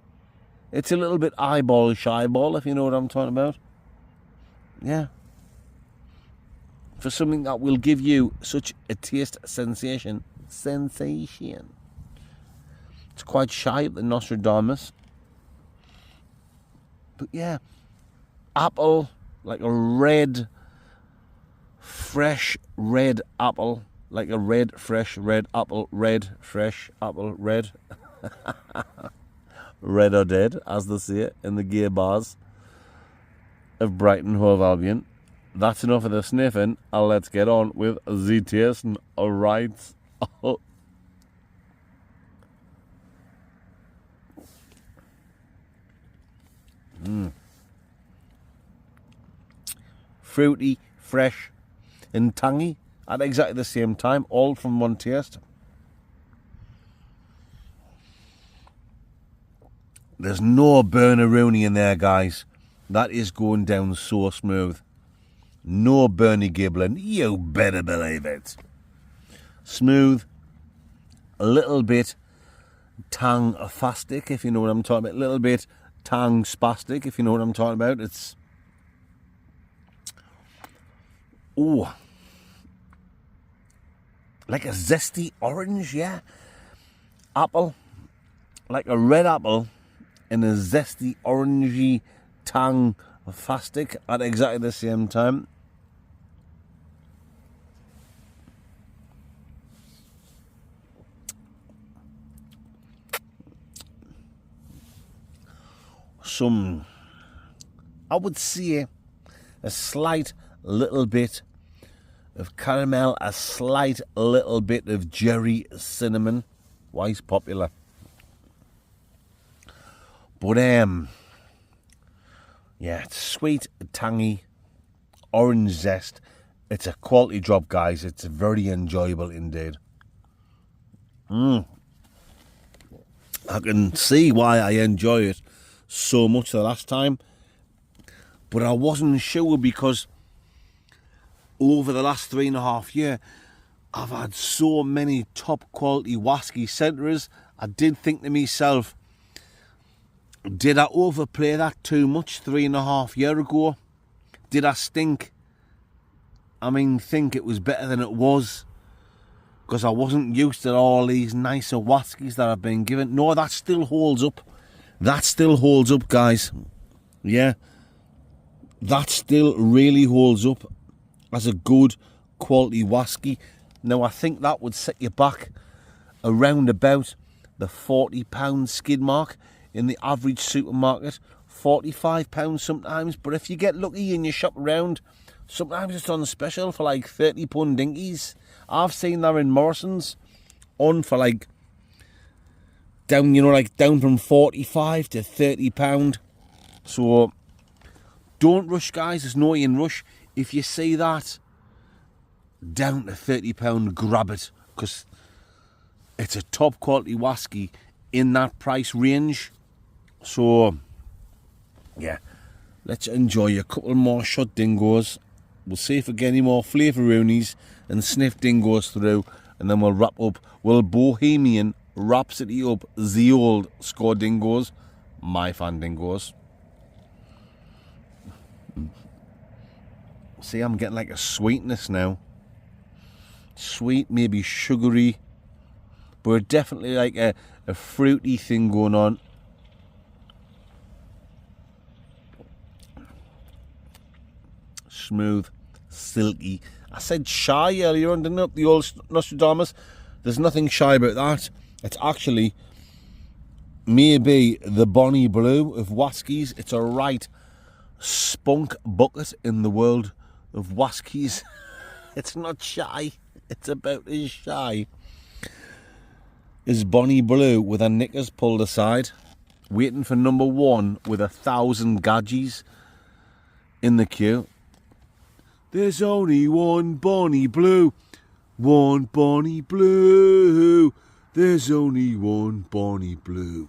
C: It's a little bit shy ball, if you know what I'm talking about. Yeah. For something that will give you such a taste sensation. It's quite shy at the Nostradamus. But yeah, apple, like a red, fresh red apple, like a red, fresh red apple, red, fresh apple, red. Red or dead, as they say in the gay bars of Brighton, Hove Albion. that's enough of the sniffing, and let's get on with the tasting. Alright. Fruity, fresh, and tangy at exactly the same time, all from one taste. There's no burner-rooney in there, guys. That is going down so smooth. No Bernie gibbling, you better believe it. Smooth, a little bit tang-fastic, if you know what I'm talking about. A little bit tang-spastic, if you know what I'm talking about. It's... oh, like a zesty orange, yeah. Apple, like a red apple in a zesty orangey tang-fastic at exactly the same time. Some, I would say, a slight little bit of caramel, a slight little bit of Jerry cinnamon. Why it's popular. But yeah, it's sweet, tangy, orange zest. It's a quality drop, guys. It's very enjoyable indeed. I can see why I enjoy it so much the last time, but I wasn't sure because over the last 3.5 years I've had so many top quality Wasky centres. I did think to myself, did I overplay that too much 3.5 years ago? Did I stink? I mean, think it was better than it was because I wasn't used to all these nicer Waskies that I've been given. No, that still holds up. That still holds up, guys. Yeah, that still really holds up as a good quality Wasky. Now, I think that would set you back around about the £40 skid mark in the average supermarket. £45 sometimes, but if you get lucky and you shop around, sometimes it's on special for like £30 dinkies. I've seen that in Morrison's on for like down, you know, like down from £45 to £30. So don't rush, guys. There's no in rush. If you see that down to £30, grab it, because it's a top quality Wasky in that price range. So yeah, let's enjoy a couple more shot dingoes. We'll see if we get any more flavour-roonies and sniff dingoes through, and then we'll wrap up. We'll Bohemian Rhapsody up the old score dingoes, my fan dingoes. See, I'm getting like a sweetness now. Sweet, maybe sugary, but definitely like a fruity thing going on. Smooth, silky. I said shy earlier on, didn't I? The old Nostradamus. There's nothing shy about that. It's actually maybe the Bonnie Blue of Waskies. It's a right spunk bucket in the world of Waskies. It's not shy. It's about as shy as Bonnie Blue with her knickers pulled aside, waiting for number one with 1,000 gadgies in the queue. There's only one Bonnie Blue, one Bonnie Blue. There's only one Bonnie Blue.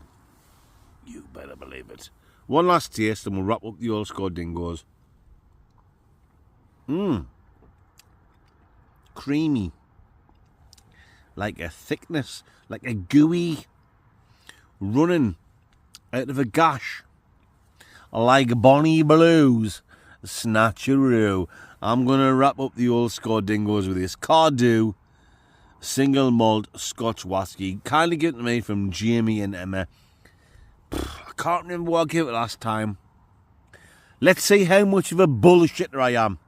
C: You better believe it. One last taste and we'll wrap up the old score dingoes. Creamy. Like a thickness, like a gooey running out of a gash. Like Bonnie Blues. Snatcheroo. I'm going to wrap up the old score dingoes with this Cardew single malt Scotch Wasky. Kindly given to me from Jamie and Emma. I can't remember what I gave it last time. Let's see how much of a bullshitter I am.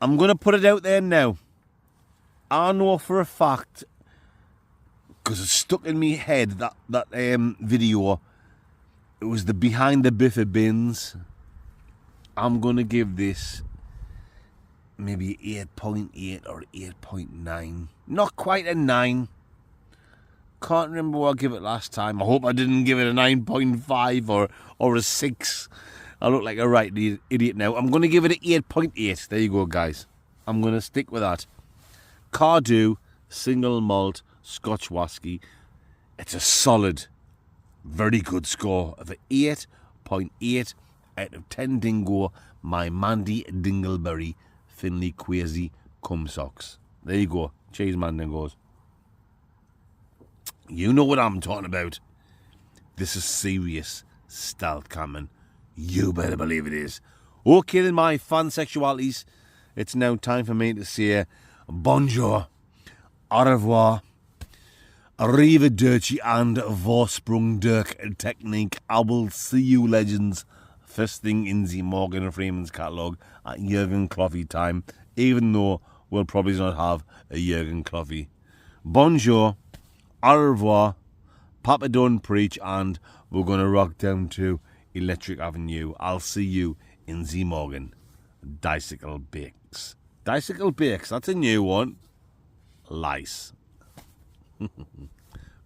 C: I'm going to put it out there now. I know for a fact, because it's stuck in my head, that video, it was the behind the biffa bins. I'm going to give this maybe 8.8 or 8.9. Not quite a 9. Can't remember what I gave it last time. I hope I didn't give it a 9.5 or a 6. I look like a right idiot now. I'm going to give it an 8.8. There you go, guys. I'm going to stick with that. Cardew single malt Scotch whisky. It's a solid, very good score of an 8.8 out of 10 dingo. My Mandy Dingleberry Finley Quasi cum socks. There you go. Cheers, Mandingos. You know what I'm talking about. This is serious stealth coming. You better believe it is. Okay, then, my fun sexualities. It's now time for me to say bonjour, au revoir, arrivederci, and vorsprung durch Technique. I will see you, legends, first thing in the Morgan Freeman's catalogue at Jürgen Cloughy time, even though we'll probably not have a Jürgen Cloughy. Bonjour, au revoir, Papa don't preach, and we're going to rock down to Electric Avenue. I'll see you in the Morgan. Bicycle Bakes. Bicycle Bakes, that's a new one. Lice.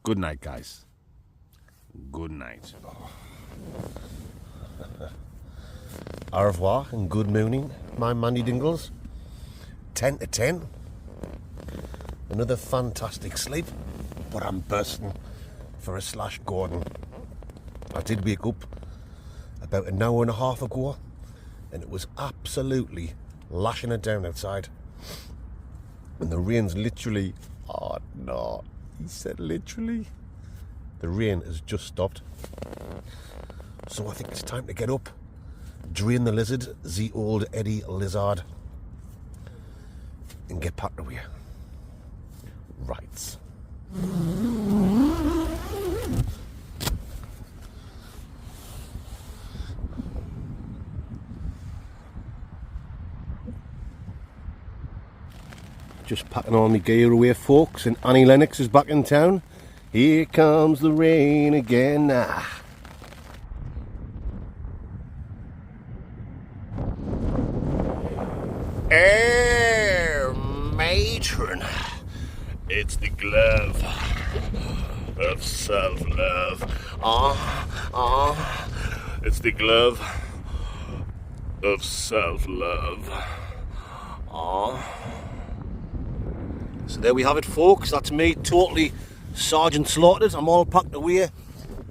C: Good night, guys. Good night.
B: Au revoir and good morning, my Mandy Dingles. 10 to 10. Another fantastic sleep, but I'm bursting for a slash Gordon. I did wake up about an hour and a half ago, and it was absolutely lashing it down outside. And the rain's literally, oh no, he said literally. The rain has just stopped. So I think it's time to get up, drain the lizard, the old Eddie Lizard, and get packed away. Right. Just packing all my gear away, folks, and Annie Lennox is back in town. Here comes the rain again.
C: Matron, it's the glove of self-love. It's the glove of self-love.
A: So there we have it, folks. That's me, totally Sergeant Slaughtered. I'm all packed away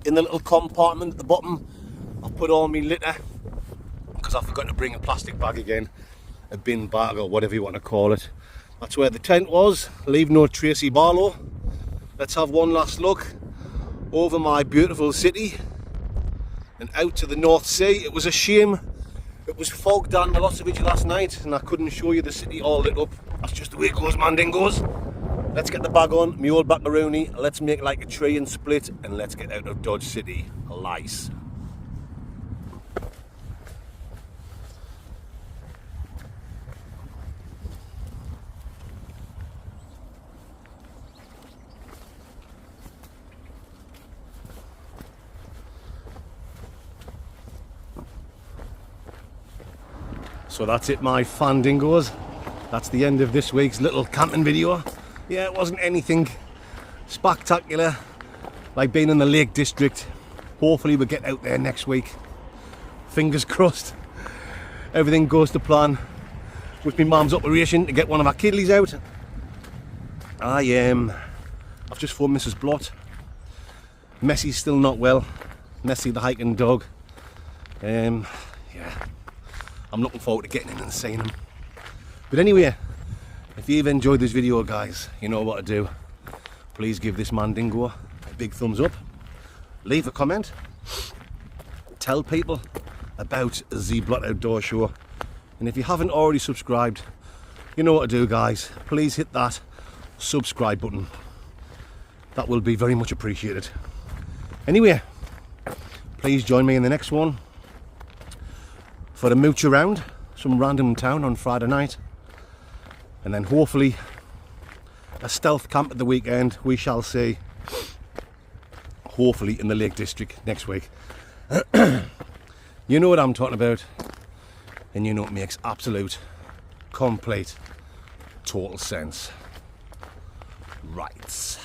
A: in the little compartment at the bottom. I've put all my litter because I forgot to bring a plastic bag again, a bin bag or whatever you want to call it. That's where the tent was. Leave no Tracy Barlow. Let's have one last look over my beautiful city and out to the North Sea. It was a shame it was fogged on Milosevic last night and I couldn't show you the city all lit up. That's just the way it goes, man dingoes. Let's get the bag on, me old macaroni. Let's make like a tree and split, and let's get out of Dodge City. Lice. So that's it, my fan dingoes. That's the end of this week's little camping video. Yeah, it wasn't anything spectacular like being in the Lake District. Hopefully we'll get out there next week. Fingers crossed everything goes to plan with my mum's operation to get one of our kiddies out. I've just phoned Mrs. Blott. Messie's still not well. Messie the hiking dog. Yeah, I'm looking forward to getting in and seeing him. But anyway, if you've enjoyed this video, guys, you know what to do. Please give this man dingo a big thumbs up. Leave a comment. Tell people about the Blot Outdoor Show. And if you haven't already subscribed, you know what to do, guys. Please hit that subscribe button. That will be very much appreciated. Anyway, please join me in the next one for a mooch around some random town on Friday night. And then hopefully a stealth camp at the weekend. We shall see. Hopefully in the Lake District next week. You know what I'm talking about. And you know it makes absolute complete, total sense. Right.